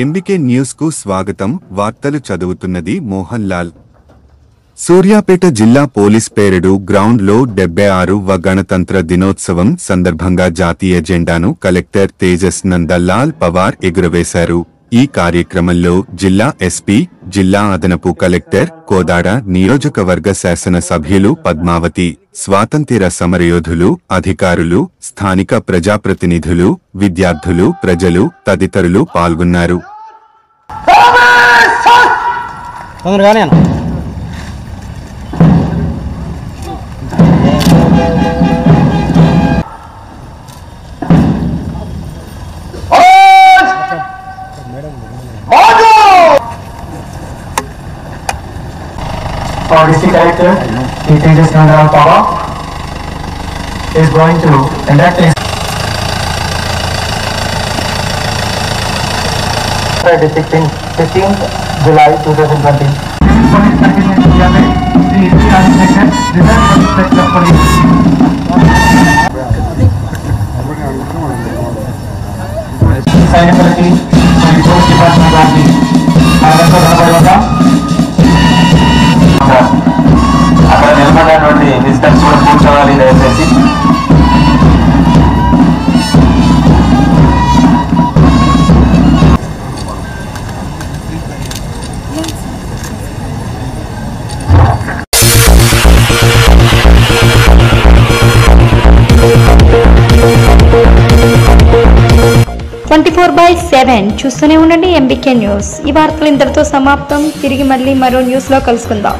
MBK news కు స్వాగతం. వార్తలు చదువుతున్నది మోహన్ లాల్. సూర్యాపేట జిల్లా పోలీస్ పేరెడు గ్రౌండ్ లో 76వ గణతంత్ర దినోత్సవం సందర్భంగా జాతీయ జెండాను కలెక్టర్ తేజస్ నందలాల్ పవార్ ఎగురవేశారు. ఈ కార్యక్రమంలో జిల్లా ఎస్పీ, జిల్లా అదనపు కలెక్టర్, కోదాడ నియోజకవర్గ శాసన సభ్యులు పద్మావతి, స్వాతంత్ర్య సమరయోధులు, అధికారులు, స్థానిక ప్రజాప్రతినిధులు, విద్యార్థులు, ప్రజలు తదితరులు పాల్గొన్నారు. Our district collector, Tejas Nandalal Pawar, is going to conduct his district in 15th July 2020. Police Commission India में Shri Inspector, Reserve Inspector of Police. Cybersecurity, Police Department Guardi, Arnav Dhabarwala. అక్కడ నిలబడినటువంటి విజిటర్స్ కూడా కూర్చోవాలి దయచేసి. చూస్తూనే ఉండండి ఎంబీకే న్యూస్. ఈ వార్తలు ఇంతటితో సమాప్తం. తిరిగి మళ్ళీ మరో న్యూస్ లో కలుసుకుందాం.